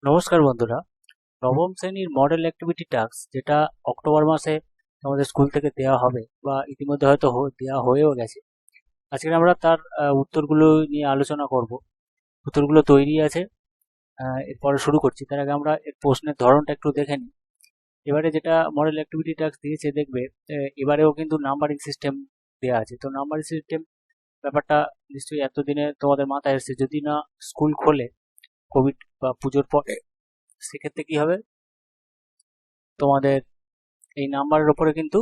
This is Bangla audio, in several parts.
নমস্কার বন্ধুরা। নবম শ্রেণীর মডেল অ্যাক্টিভিটি টাস্ক যেটা অক্টোবর মাসে আমাদের স্কুল থেকে দেওয়া হবে বা ইতিমধ্যে হয়তো দেওয়া হয়েও গেছে। আজকে আমরা তার উত্তরগুলো নিয়ে আলোচনা করব। উত্তরগুলো তৈরি আছে, এরপরে শুরু করছি। তার আগে আমরা এর প্রশ্নের ধরনটা একটু দেখে নিই। এবারে যেটা মডেল অ্যাক্টিভিটি টাস্ক দিয়েছে দেখবে, এবারেও কিন্তু নাম্বারিং সিস্টেম দেওয়া আছে। তো নাম্বারিং সিস্টেম ব্যাপারটা নিশ্চয়ই এতদিনে তোমাদের মাথায় এসেছে। যদি না স্কুল খোলে কোভিড বা পুজোর পরে, সেক্ষেত্রে কি হবে, তোমাদের এই নাম্বারের উপরে কিন্তু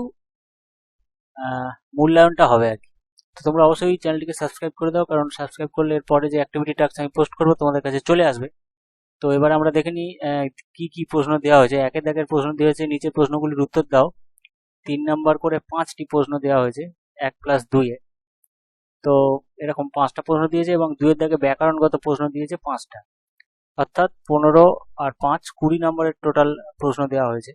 মূল্যায়নটা হবে আর কি। তো তোমরা অবশ্যই চ্যানেলটিকে সাবস্ক্রাইব করে দাও, কারণ সাবস্ক্রাইব করলে এরপরে যে অ্যাক্টিভিটি টাস্ক আমি পোস্ট করবো তোমাদের কাছে চলে আসবে। তো এবার আমরা দেখে নিই কি কি প্রশ্ন দেওয়া হয়েছে। একের দাগের প্রশ্ন দেওয়া হয়েছে, নিচের প্রশ্নগুলির উত্তর দাও। 3 নাম্বার করে 5টি প্রশ্ন দেওয়া হয়েছে 1+2-এ। তো এরকম 5টা প্রশ্ন দিয়েছে এবং 2-এর দাগে ব্যাকরণগত প্রশ্ন দিয়েছে 5টা, অর্থাৎ 15 আর 5 20 নাম্বারের টোটাল প্রশ্ন দেওয়া হয়েছে।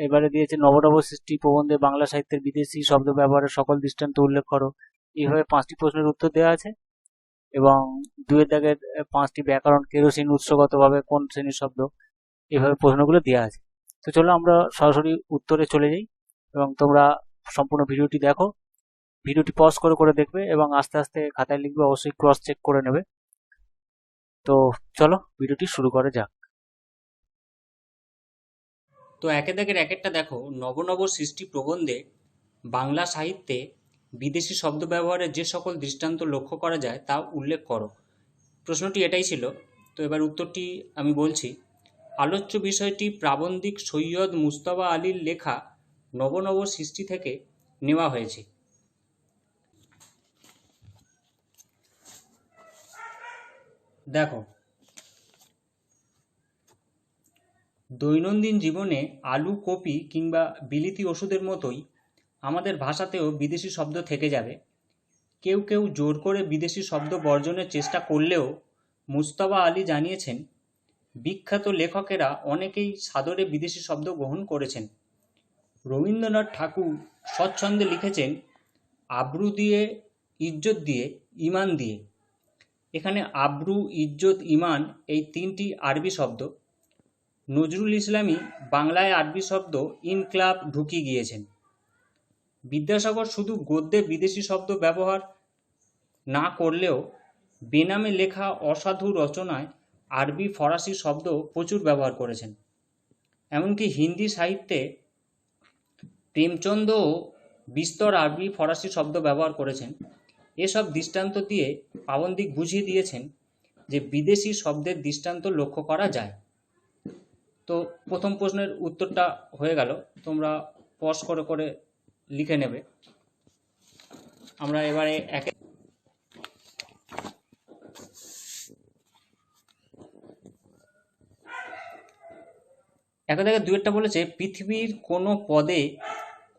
এবারে দিয়েছে নবনব সৃষ্টি প্রবন্ধে বাংলা সাহিত্যের বিদেশি শব্দ ব্যবহারের সকল দৃষ্টান্ত উল্লেখ করো। এইভাবে 5টি প্রশ্নের উত্তর দেওয়া আছে এবং 2-এর দাগের 5টি ব্যাকরণ, কেরোসিন উৎসগতভাবে কোন শ্রেণীর শব্দ, এইভাবে প্রশ্নগুলো দেওয়া আছে। তো চলো আমরা সরাসরি উত্তরে চলে যাই এবং তোমরা সম্পূর্ণ ভিডিওটি দেখো। ভিডিওটি পজ করে করে দেখবে এবং আস্তে আস্তে খাতায় লিখবে, অবশ্যই ক্রস চেক করে নেবে। তো চলো ভিডিওটি শুরু করা যাক। তো একে দাগের একেরটা দেখো, নবনব সৃষ্টি প্রবন্ধে বাংলা সাহিত্যে বিদেশি শব্দ ব্যবহারের যে সকল দৃষ্টান্ত লক্ষ্য করা যায় তা উল্লেখ করো। প্রশ্নটি এটাই ছিল। তো এবার উত্তরটি আমি বলছি। আলোচ্য বিষয়টি প্রাবন্ধিক সৈয়দ মুজতবা আলীর লেখা নবনব সৃষ্টি থেকে নেওয়া হয়েছে। দেখো, দৈনন্দিন জীবনে আলু, কপি কিংবা বিলিতি ওষুধের মতোই আমাদের ভাষাতেও বিদেশি শব্দ থেকে যাবে। কেউ কেউ জোর করে বিদেশি শব্দ বর্জনের চেষ্টা করলেও মুজতবা আলী জানিয়েছেন, বিখ্যাত লেখকেরা অনেকেই সাদরে বিদেশি শব্দ গ্রহণ করেছেন। রবীন্দ্রনাথ ঠাকুর স্বচ্ছন্দে লিখেছেন, আব্রু দিয়ে, ইজ্জত দিয়ে, ইমান দিয়ে। এখানে আব্রু, ইজ্জত, ইমান এই তিনটি আরবি শব্দ। নজরুল ইসলামই বাংলায় আরবি শব্দ ইনকলাব ঢুকিয়ে গিয়েছেন। বিদ্যাসাগর শুধু গদ্যে বিদেশি শব্দ ব্যবহার না করলেও বেনামে লেখা অসাধু রচনায় আরবি, ফরাসি শব্দ প্রচুর ব্যবহার করেছেন। এমনকি হিন্দি সাহিত্যে প্রেমচন্দও বিস্তর আরবি, ফরাসি শব্দ ব্যবহার করেছেন। এসব দৃষ্টান্ত দিয়ে প্রাবন্ধিক বুঝিয়ে দিয়েছেন যে বিদেশি শব্দের দৃষ্টান্ত লক্ষ্য করা যায়। তো প্রথম প্রশ্নের উত্তরটা হয়ে গেল, তোমরা পজ করে করে লিখে নেবে। আমরা এবারে একে থেকে দুয়েরটা বলেছে, পৃথিবীর কোনো পদে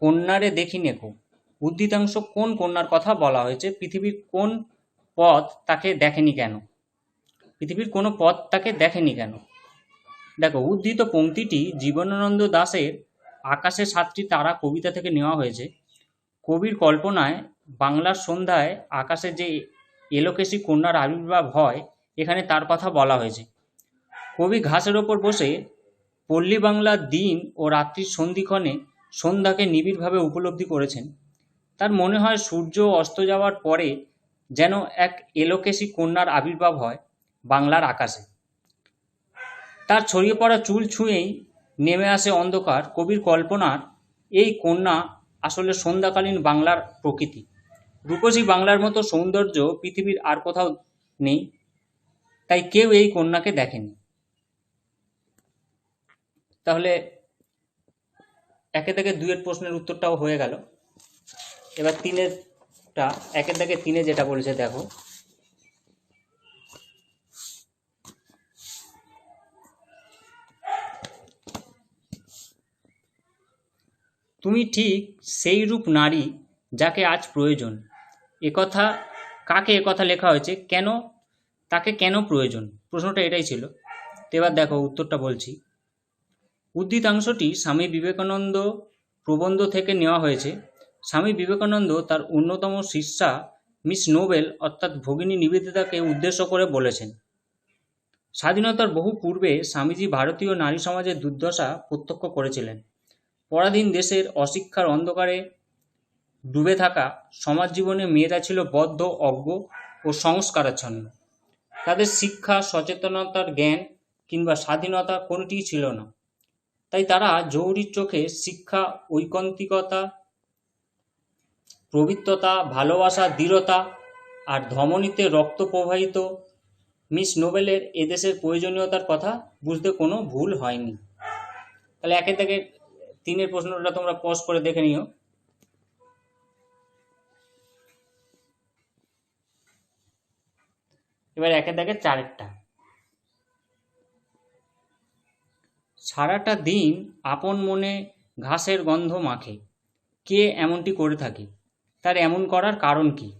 কন্যারে দেখি নেকো। উদ্ধৃতাংশ কোন কন্যার কথা বলা হয়েছে? পৃথিবীর কোন পদ তাকে দেখেনি কেন? পৃথিবীর কোনো পদ তাকে দেখেনি কেন? দেখো, উদ্ধৃত পংক্তিটি জীবনানন্দ দাশের আকাশে 7টি তারা কবিতা থেকে নেওয়া হয়েছে। কবির কল্পনায় বাংলার সন্ধ্যায় আকাশে যে এলোকেশী কন্যার আবির্ভাব হয়, এখানে তার কথা বলা হয়েছে। কবি ঘাসের ওপর বসে পল্লী বাংলার দিন ও রাত্রির সন্ধিক্ষণে সন্ধ্যাকে নিবিড়ভাবে উপলব্ধি করেছেন। তার মনে হয় সূর্য অস্ত যাওয়ার পরে যেন এক এলোকেশী কন্যার আবির্ভাব হয় বাংলার আকাশে। তার ছড়িয়ে পড়া চুল ছুঁয়েই নেমে আসে অন্ধকার। কবির কল্পনার এই কন্যা আসলে সন্ধ্যাকালীন বাংলার প্রকৃতি। রূপসী বাংলার মতো সৌন্দর্য পৃথিবীর আর কোথাও নেই, তাই কেউ এই কন্যাকে দেখেনি। তাহলে একে থেকে দুয়ের প্রশ্নের উত্তরটাও হয়ে গেল। এবার তিনেরটা, একের থেকে তিনে যেটা বলেছে দেখো, তুমি ঠিক সেই রূপ নারী যাকে আজ প্রয়োজন। একথা কাকে একথা লেখা হয়েছে, কেন তাকে কেন প্রয়োজন? প্রশ্নটা এটাই ছিল। তো এবার দেখো উত্তরটা বলছি। উদ্ধৃতাংশটি স্বামী বিবেকানন্দ প্রবন্ধ থেকে নেওয়া হয়েছে। স্বামী বিবেকানন্দ তার অন্যতম শিষ্যা মিস নোবেল অর্থাৎ ভগিনী নিবেদিতাকে উদ্দেশ্য করে বলেছেন, স্বাধীনতার বহু পূর্বে স্বামীজি ভারতীয় নারী সমাজের দুর্দশা প্রত্যক্ষ করেছিলেন। পরাধীন দেশের অশিক্ষার অন্ধকারে ডুবে থাকা সমাজ জীবনে মেয়েরা ছিল বদ্ধ, অজ্ঞ ও সংস্কারাচ্ছন্ন। তাদের শিক্ষা, সচেতনতার জ্ঞান কিংবা স্বাধীনতা কোনোটিই ছিল না। তাই তারা জহুরীর চোখে শিক্ষা, ঐকান্তিকতা, পবিত্রতা, ভালোবাসা, দৃঢ়তা আর ধমনীতে রক্ত প্রবাহিত মিস নোবেলের এদেশের প্রয়োজনীয়তার কথা বুঝতে কোনো ভুল হয়নি। তাহলে একে থেকে 3 প্রশ্নটা তোমরা পজ করে দেখে নিও। এবার একে থেকে 4টা। সারাটা দিন আপন মনে ঘাসের গন্ধ মাখে, কে এমনটি করে থাকে? তার এমন করার কারণ কি?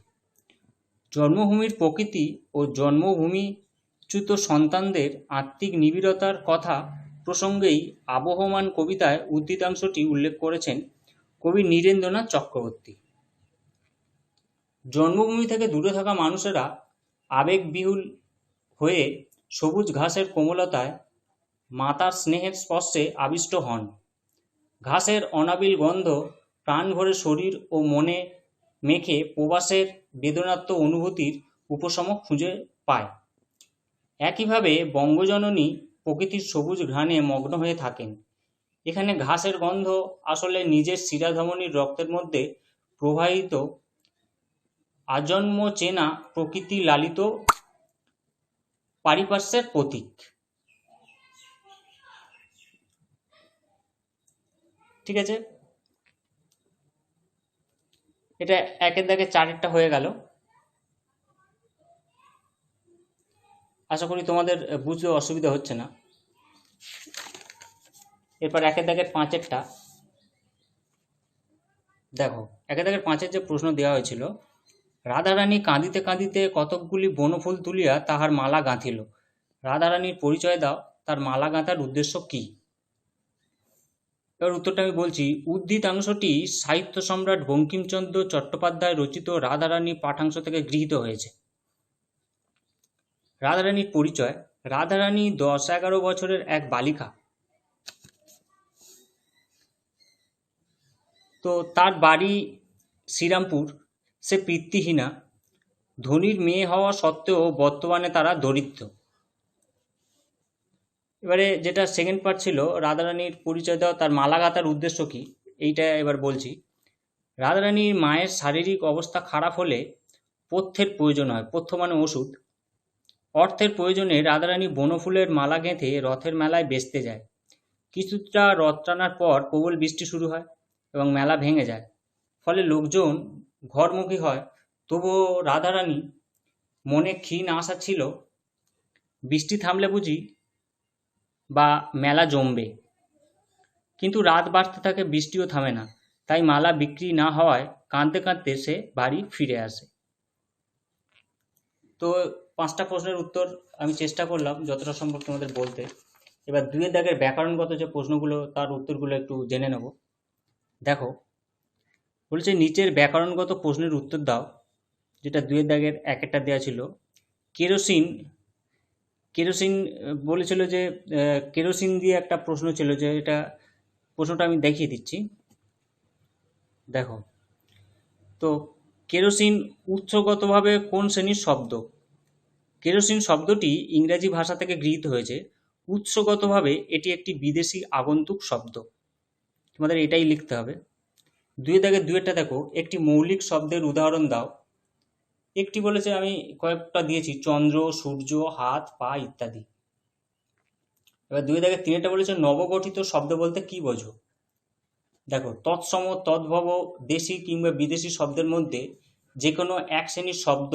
জন্মভূমির প্রকৃতি ও জন্মভূমিচ্যুত সন্তানদের আত্মিক নিবিড়তার কথা প্রসঙ্গেই আবহমান কবিতায় উদ্ধৃতাংশটি উল্লেখ করেছেন কবি নীরেন্দ্রনাথ চক্রবর্তী। জন্মভূমি থেকে দূরে থাকা মানুষেরা আবেগবিহুল হয়ে সবুজ ঘাসের কোমলতায় মাতার স্নেহের স্পর্শে আবিষ্ট হন। ঘাসের অনাবিল গন্ধ প্রাণ ভরে শরীর ও মনে মেখে প্রবাসের বেদনাত্ম অনুভূতির উপশম খুঁজে পায়। একইভাবে বঙ্গজননী প্রকৃতির সবুজ ঘ্রাণে মগ্ন হয়ে থাকেন। এখানে ঘাসের গন্ধ আসলে নিজের শিরাধমনীর রক্তের মধ্যে প্রবাহিত আজন্ম চেনা প্রকৃতি লালিত পারিপার্শ্বের প্রতীক। ঠিক আছে, এটা একের দাগে 4টা হয়ে গেল। আশা করি তোমাদের বুঝতে অসুবিধা হচ্ছে না। এরপর একের দাগের 5-এরটা দেখো। একের দাগের 5-এর যে প্রশ্ন দেওয়া হয়েছিল, রাধারানী কাঁদিতে কাঁদিতে কতকগুলি বনফুল তুলিয়া তাহার মালা গাঁথিল। রাধারানীর পরিচয় দাও, তার মালা গাঁথার উদ্দেশ্য কি? এবার উত্তরটা আমি বলছি। উদ্ধৃতাংশটি সাহিত্য সম্রাট বঙ্কিমচন্দ্র চট্টোপাধ্যায় রচিত রাধারানী পাঠাংশ থেকে গৃহীত হয়েছে। রাধারানীর পরিচয়। রাধারানী 10-11 বছরের এক বালিকা। তো তার বাড়ি শ্রীরামপুর। সে পিতৃহীনা, ধনীর মেয়ে হওয়া সত্ত্বেও বর্তমানে তারা দরিদ্র। এবারে যেটা সেকেন্ড পার্ট ছিল, রাধারানীর পরিচয় দাও, তার মালা গাঁথার উদ্দেশ্য কি, এইটা এবার বলছি। রাধারানীর মায়ের শারীরিক অবস্থা খারাপ হলে পথ্যের প্রয়োজন হয়। পথ্য মানে ওষুধ। অর্থের প্রয়োজনে রাধারানী বনফুলের মালা গেঁথে রথের মেলায় বেচতে যায়। কিছুটা রথ টানার পর প্রবল বৃষ্টি শুরু হয় এবং মেলা ভেঙে যায়। ফলে লোকজন ঘরমুখী হয়। তবুও রাধারানী মনে ক্ষীণ আশা ছিল, বৃষ্টি থামলে বুঝি বা মেলা জমবে। কিন্তু রাত বাড়তে থাকে, বৃষ্টিও থামে না। তাই মালা বিক্রি না হওয়ায় কাঁদতে কাঁদতে সে বাড়ি ফিরে আসে। তো 5টা প্রশ্নের উত্তর আমি চেষ্টা করলাম যতটা সম্ভব তোমাদের বলতে। এবার 2-এর দাগের ব্যাকরণগত যে প্রশ্নগুলো, তার উত্তরগুলো একটু জেনে নেব। দেখো, বলছে নিচের ব্যাকরণগত প্রশ্নের উত্তর দাও। যেটা 2-এর দাগের 1-একটা দেওয়া ছিল। কেরোসিন কেরোসিন বলেছিল যে কেরোসিন দিয়ে একটা প্রশ্ন ছিল, যে এটা প্রশ্নটা আমি দেখিয়ে দিচ্ছি। দেখো, তো কেরোসিন উৎসগতভাবে কোন শ্রেণীর শব্দ? কেরোসিন শব্দটি ইংরেজি ভাষা থেকে গৃহীত হয়েছে। উৎসগতভাবে এটি একটি বিদেশি আগন্তুক শব্দ। তোমাদের এটাই লিখতে হবে। 2-এর দাগের 2-একটা দেখো, একটি মৌলিক শব্দের উদাহরণ দাও। একটি বলেছে, আমি কয়েকটা দিয়েছি, চন্দ্র, সূর্য, হাত, পা ইত্যাদি। এবার 2-এর দাগের 3-এটা বলেছে নবগঠিত শব্দ বলতে কি বোঝো? দেখো, তৎসম, তদ্ভব, দেশি কিংবা বিদেশি শব্দের মধ্যে যে কোনো এক শ্রেণীর শব্দ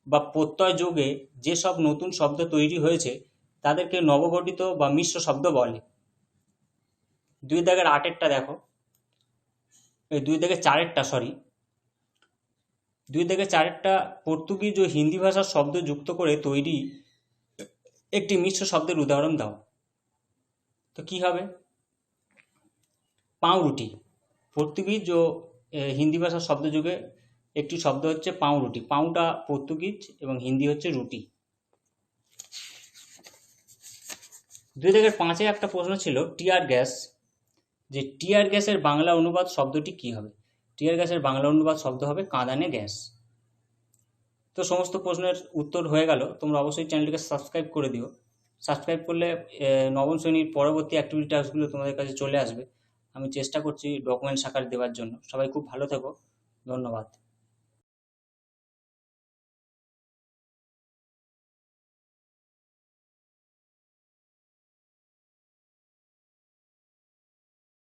বা প্রত্যয় যোগে যেসব নতুন শব্দ তৈরি হয়েছে তাদেরকে নবগঠিত বা মিশ্র শব্দ বলে। 2-এর দাগের 8-এরটা দেখো, 2-এর দাগের 4-এরটা, সরি, 2-এর দাগের 4-এরটা পর্তুগিজ ও হিন্দি ভাষার শব্দ যুক্ত করে তৈরি একটি মিশ্র শব্দের উদাহরণ দাও। তো কি হবে? পাউরুটি। পর্তুগিজ ও হিন্দি ভাষার শব্দযুগে একটি শব্দ হচ্ছে পাউরুটি। পাউটা পর্তুগিজ এবং হিন্দি হচ্ছে রুটি। 2-5 একটা প্রশ্ন ছিল টিয়ার গ্যাস, যে টিয়ার গ্যাসের বাংলা অনুবাদ শব্দটি কি হবে? টিয়ার গ্যাসের বাংলা অনুবাদ শব্দ হবে কাঁদানে গ্যাস। তো সমস্ত প্রশ্নের উত্তর হয়ে গেল। তোমরা অবশ্যই চ্যানেলটিকে সাবস্ক্রাইব করে দিও। সাবস্ক্রাইব করলে নবম শ্রেণীর পরবর্তী অ্যাক্টিভিটি টাস্কগুলো তোমাদের কাছে চলে আসবে। আমি চেষ্টা করছি ডকুমেন্টস আকারে দেওয়ার জন্য। সবাই খুব ভালো থেকো, ধন্যবাদ।